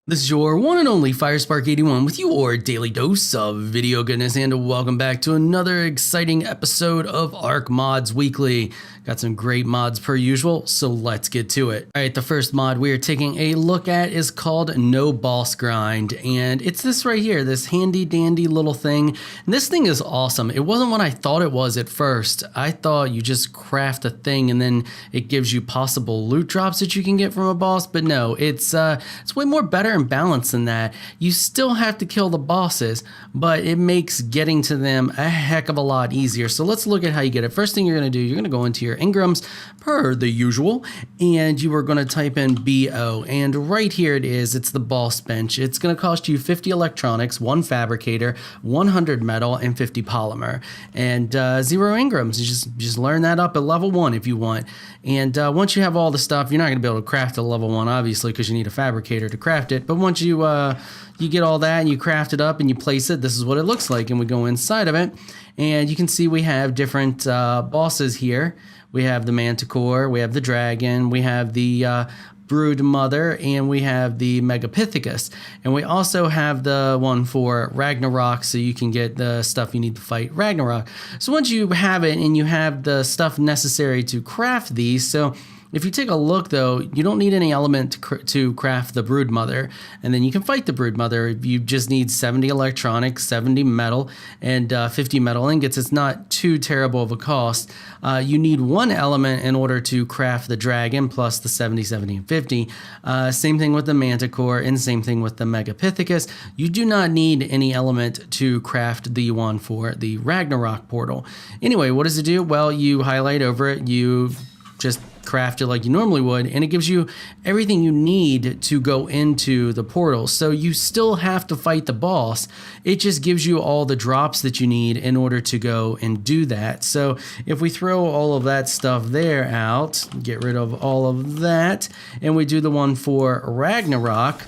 This is your one and only FireSpark81 with your daily dose of video goodness, and welcome back to another exciting episode of Ark Mods Weekly. Got some great mods per usual, so let's get to it. Alright, the first mod we are taking a look at is called No Boss Grind, and it's this right here, this handy dandy little thing. And this thing is awesome. It wasn't what I thought it was at first. I thought you just craft a thing and then it gives you possible loot drops that you can get from a boss, but no, it's way more better and balanced than that. You still have to kill the bosses, but it makes getting to them a heck of a lot easier. So let's look at how you get it. First thing you're going to do, you're going to go into your Ingrams per the usual, and you are going to type in BO, and right here it is. It's the boss bench. It's going to cost you 50 electronics, 1 fabricator, 100 metal, and 50 polymer, and 0 Ingrams. You just learn that up at level 1 if you want. And once you have all the stuff, you're not going to be able to craft a level 1 obviously because you need a fabricator to craft it, but once you get all that and you craft it up and you place it, this is what it looks like. And we go inside of it, and you can see we have different bosses here. We have the Manticore, we have the Dragon, we have the Brood Mother, and we have the Megapithecus. And we also have the one for Ragnarok, so you can get the stuff you need to fight Ragnarok. So once you have it and you have the stuff necessary to craft these, so if you take a look though, you don't need any element to craft the Brood Mother, and then you can fight the Brood Mother. You just need 70 electronics, 70 metal, and 50 metal ingots. It's not too terrible of a cost. You need 1 element in order to craft the Dragon, plus the 70, 70, and 50. Same thing with the Manticore, and same thing with the Megapithecus. You do not need any element to craft the one for the Ragnarok portal. Anyway, what does it do? Well, you highlight over it, you just craft it like you normally would, and it gives you everything you need to go into the portal. So you still have to fight the boss. It just gives you all the drops that you need in order to go and do that. So if we throw all of that stuff there out, get rid of all of that, and we do the one for Ragnarok,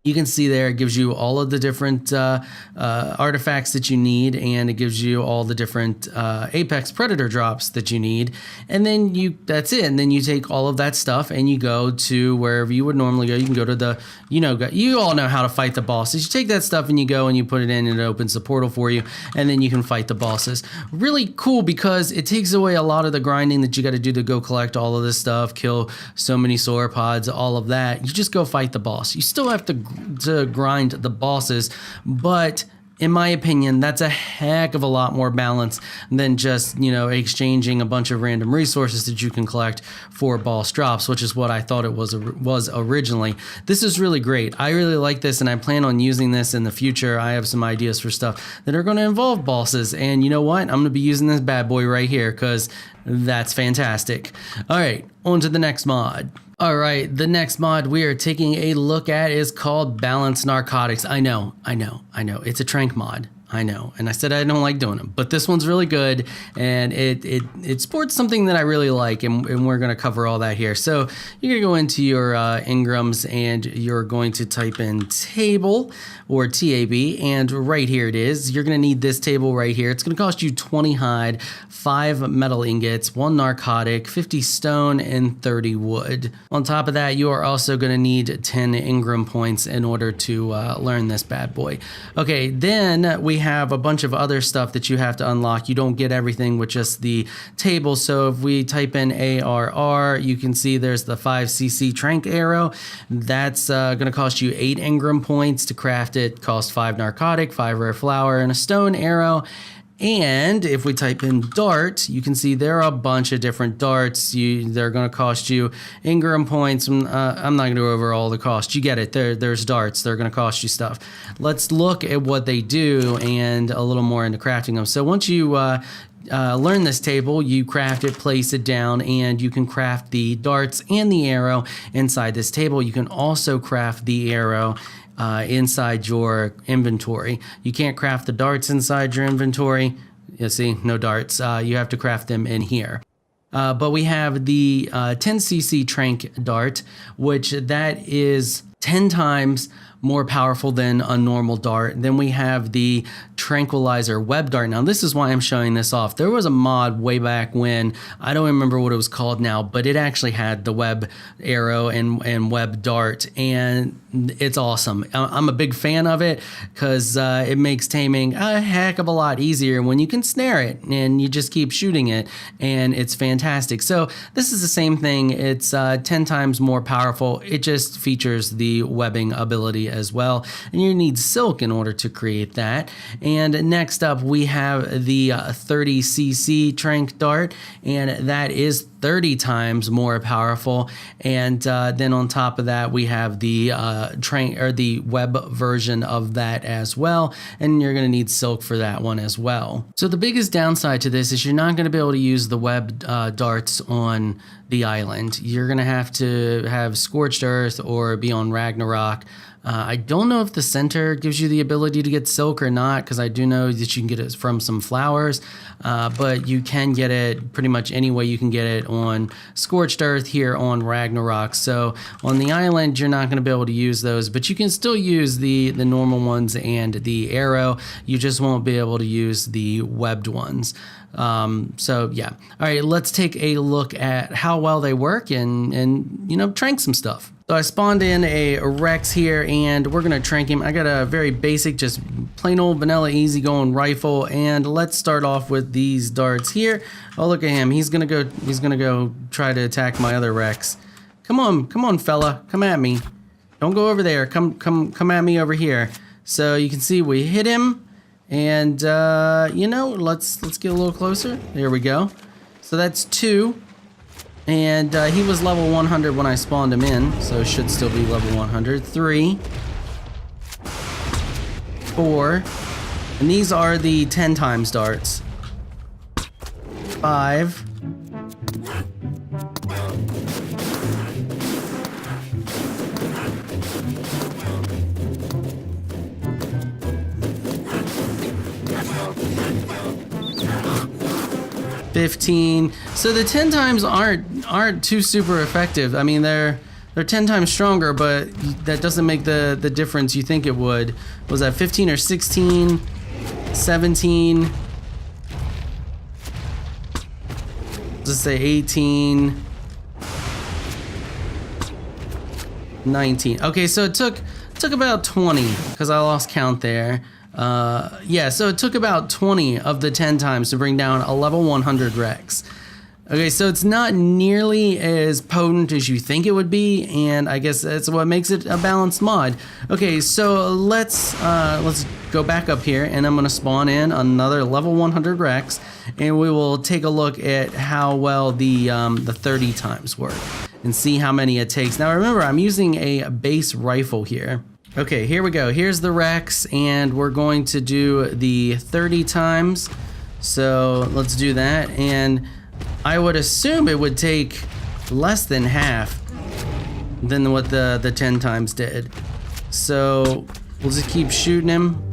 you can see there it gives you all of the different artifacts that you need, and it gives you all the different Apex Predator drops that you need, and then that's it. And then you take all of that stuff and you go to wherever you would normally go. You can go to the, you all know how to fight the bosses. You take that stuff and you go and you put it in, and it opens the portal for you, and then you can fight the bosses. Really cool because it takes away a lot of the grinding that you got to do to go collect all of this stuff, kill so many sauropods, all of that. You just go fight the boss. You still have to grind the bosses, but in my opinion, that's a heck of a lot more balance than just, exchanging a bunch of random resources that you can collect for boss drops, which is what I thought it was originally. This is really great. I really like this, and I plan on using this in the future. I have some ideas for stuff that are going to involve bosses, and you know what? I'm going to be using this bad boy right here because that's fantastic. All right, on to the next mod. All right, the next mod we are taking a look at is called Balance Narcotics. I know. It's a trank mod. I know, and I said I don't like doing them, but this one's really good, and it sports something that I really like, and we're going to cover all that here. So you're going to go into your Ingrams, and you're going to type in table, or TAB, and right here it is. You're going to need this table right here. It's going to cost you 20 hide, 5 metal ingots, 1 narcotic, 50 stone, and 30 wood. On top of that, you are also going to need 10 Ingram points in order to learn this bad boy. Okay, then we have a bunch of other stuff that you have to unlock. You don't get everything with just the table. So if we type in ARR, you can see there's the 5cc trank arrow. That's going to cost you 8 Ingram points to craft it. Cost 5 narcotic, 5 rare flower, and a stone arrow. And if we type in dart, you can see there are a bunch of different darts. They're going to cost you Ingram points. I'm not going to go over all the cost. You get it. There's darts. They're going to cost you stuff. Let's look at what they do and a little more into crafting them. So once you learn this table, you craft it, place it down, and you can craft the darts and the arrow inside this table. You can also craft the arrow inside your inventory. You can't craft the darts inside your inventory. You see, no darts. You have to craft them in here. But we have the 10cc trank dart, which that is 10 times more powerful than a normal dart. Then we have the tranquilizer web dart. Now this is why I'm showing this off. There was a mod way back when, I don't remember what it was called now, but it actually had the web arrow and web dart, and it's awesome. I'm a big fan of it because it makes taming a heck of a lot easier when you can snare it and you just keep shooting it, and it's fantastic. So this is the same thing. It's 10 times more powerful. It just features the webbing ability as well, and you need silk in order to create that. And next up we have the 30cc trank dart, and that is 30 times more powerful. And then on top of that we have the the web version of that as well, and you're going to need silk for that one as well. So the biggest downside to this is you're not going to be able to use the web darts on the island. You're going to have scorched earth or be on Ragnarok. I don't know if the center gives you the ability to get silk or not, because I do know that you can get it from some flowers, but you can get it pretty much any way you can get it on Scorched Earth here on Ragnarok. So on the island, you're not going to be able to use those, but you can still use the normal ones and the arrow. You just won't be able to use the webbed ones. So yeah. All right, let's take a look at how well they work and trank some stuff. So I spawned in a Rex here, and we're gonna trank him. I got a very basic, just plain old vanilla easygoing rifle, and let's start off with these darts here. Oh, look at him. He's gonna go try to attack my other Rex. Come on, fella. Come at me. Don't go over there. Come at me over here. So you can see we hit him, and let's get a little closer. There we go. So that's 2. And he was level 100 when I spawned him in, so should still be level 100. 3, 4, and these are the 10 times darts. 5, 15. So the 10 times aren't too super effective. I mean, they're 10 times stronger, but that doesn't make the difference you think it would. Was that 15 or 16? 17? Let's say 18. 19. Okay, so it took about 20 because I lost count there. So it took about 20 of the 10 times to bring down a level 100 Rex. Okay, so it's not nearly as potent as you think it would be, and I guess that's what makes it a balanced mod. Okay, so let's go back up here, and I'm gonna spawn in another level 100 Rex, and we will take a look at how well the 30 times work and see how many it takes. Now remember, I'm using a base rifle here. Okay, here we go. Here's the Rex, and we're going to do the 30 times. So let's do that, and I would assume it would take less than half than what the 10 times did. So we'll just keep shooting him.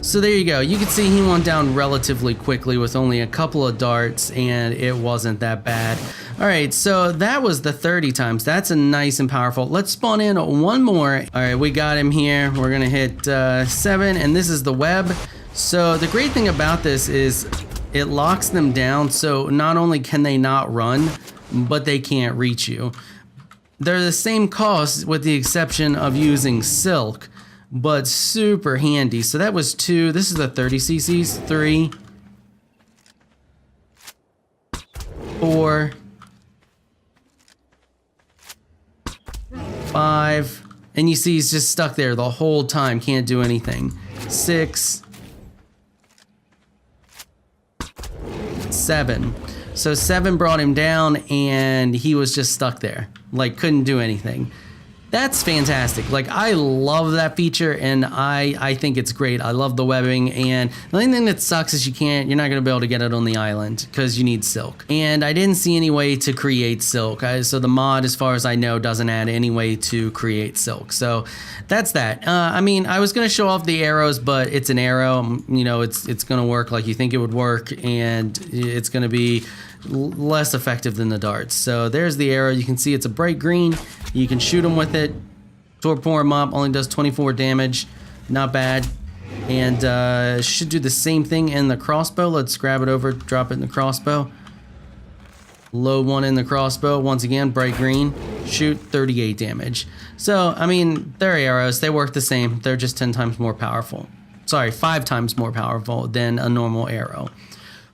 So there you go. You can see he went down relatively quickly with only a couple of darts, and it wasn't that bad. All right, so that was the 30 times. That's a nice and powerful. Let's spawn in one more. All right, we got him here. We're gonna hit 7, and this is the web. So the great thing about this is it locks them down, so not only can they not run, but they can't reach you. They're the same cost with the exception of using silk, but super handy. So that was 2. This is the 30 cc's. 3, 4, 5, and you see he's just stuck there the whole time, can't do anything. 6, 7. So 7 brought him down, and he was just stuck there, like couldn't do anything. That's fantastic. Like, I love that feature, and I think it's great. I love the webbing, and the only thing that sucks is you're not going to be able to get it on the island because you need silk. And I didn't see any way to create silk. So the mod, as far as I know, doesn't add any way to create silk. So that's that. I mean, I was going to show off the arrows, but it's an arrow. You know, it's going to work like you think it would work, and it's going to be less effective than the darts. So there's the arrow. You can see it's a bright green. You can shoot them with it. Torpor him up, only does 24 damage. Not bad. And should do the same thing in the crossbow. Let's grab it over, drop it in the crossbow. Load one in the crossbow. Once again, bright green. Shoot, 38 damage. So, I mean, they're arrows. They work the same. They're just 10 times more powerful. Sorry, 5 times more powerful than a normal arrow.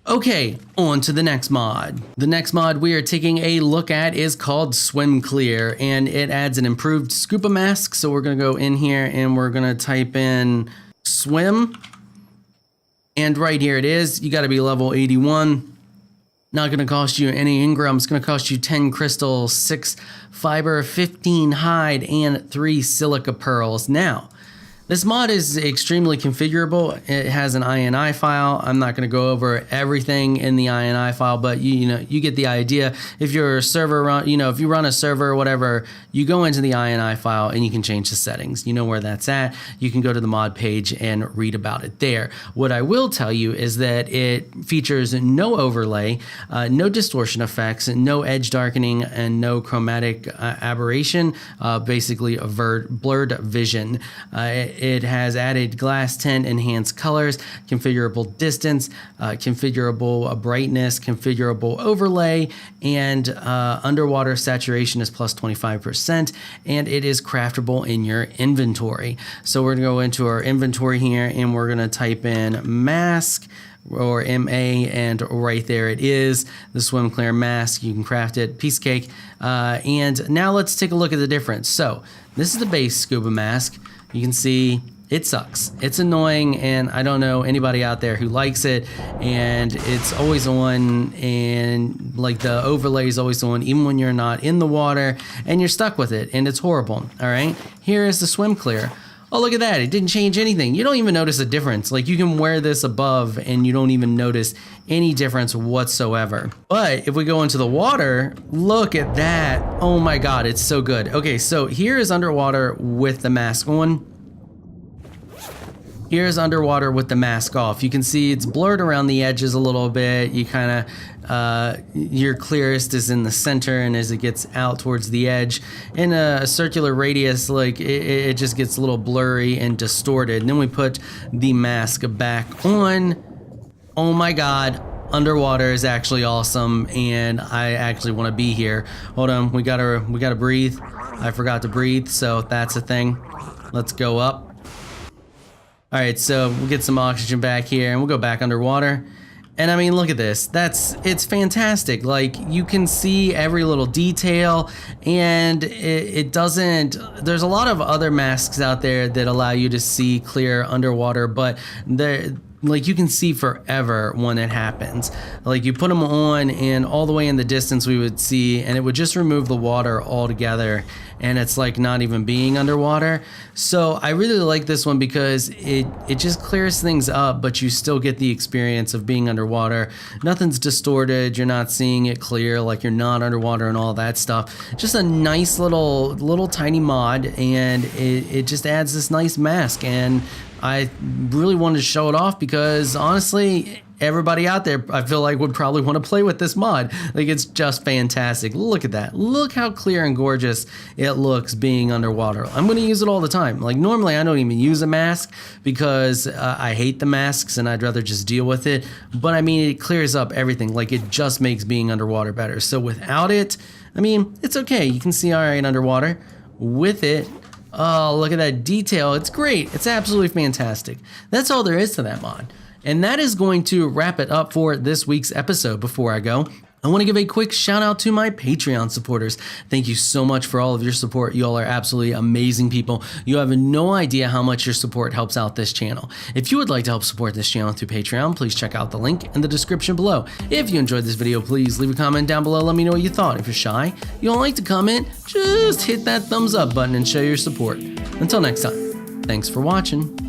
Okay, on to the next mod. The next mod we are taking a look at is called Swim Clear, and it adds an improved scuba mask. So we're gonna go in here and we're gonna type in swim. And right here it is. You gotta be level 81. Not gonna cost you any engrams. It's gonna cost you 10 crystal, 6 fiber, 15 hide, and 3 silica pearls. Now, this mod is extremely configurable. It has an INI file. I'm not going to go over everything in the INI file, but you get the idea. If you're a server if you run a server or whatever, you go into the INI file and you can change the settings. You know where that's at. You can go to the mod page and read about it there. What I will tell you is that it features no overlay, no distortion effects, no edge darkening, and no chromatic aberration. Basically, a blurred vision. It has added glass tint, enhanced colors, configurable distance, configurable brightness, configurable overlay, and underwater saturation is plus 25%, and it is craftable in your inventory. So we're gonna go into our inventory here, and we're gonna type in mask, or MA, and right there it is, the Swim Clear Mask. You can craft it, piece of cake. And now let's take a look at the difference. So this is the base scuba mask. You can see it sucks. It's annoying, and I don't know anybody out there who likes it, and it's always on, and like the overlay is always on even when you're not in the water, and you're stuck with it, and it's horrible. All right, here is the Swim Clear. Oh, look at that. It didn't change anything. You don't even notice a difference. Like, you can wear this above and you don't even notice any difference whatsoever. But if we go into the water, look at that. Oh my God, it's so good. Okay, so here is underwater with the mask on. Here's underwater with the mask off. You can see it's blurred around the edges a little bit. You kind of, your clearest is in the center, and as it gets out towards the edge, in a circular radius, like it just gets a little blurry and distorted. And then we put the mask back on. Oh my God, underwater is actually awesome, and I actually want to be here. Hold on, we gotta breathe. I forgot to breathe, so that's a thing. Let's go up. All right, so we'll get some oxygen back here, and we'll go back underwater. And I mean, look at this. It's fantastic. Like, you can see every little detail, and it doesn't, there's a lot of other masks out there that allow you to see clear underwater, but like, you can see forever when it happens. Like, you put them on, and all the way in the distance we would see, and it would just remove the water altogether, and it's like not even being underwater. So I really like this one because it just clears things up, but you still get the experience of being underwater. Nothing's distorted. You're not seeing it clear like you're not underwater and all that stuff. Just a nice little tiny mod, and it just adds this nice mask. And I really wanted to show it off because, honestly, everybody out there, I feel like, would probably want to play with this mod. Like, it's just fantastic. Look at that. Look how clear and gorgeous it looks being underwater. I'm going to use it all the time. Like, normally I don't even use a mask because I hate the masks and I'd rather just deal with it. But I mean, it clears up everything. Like, it just makes being underwater better. So without it, I mean, it's okay. You can see all right underwater. With it, oh, look at that detail. It's great. It's absolutely fantastic. That's all there is to that mod. And that is going to wrap it up for this week's episode. Before I go, I want to give a quick shout out to my Patreon supporters. Thank you so much for all of your support. You all are absolutely amazing people. You have no idea how much your support helps out this channel. If you would like to help support this channel through Patreon, please check out the link in the description below. If you enjoyed this video, please leave a comment down below. Let me know what you thought. If you're shy, you don't like to comment, just hit that thumbs up button and show your support. Until next time, thanks for watching.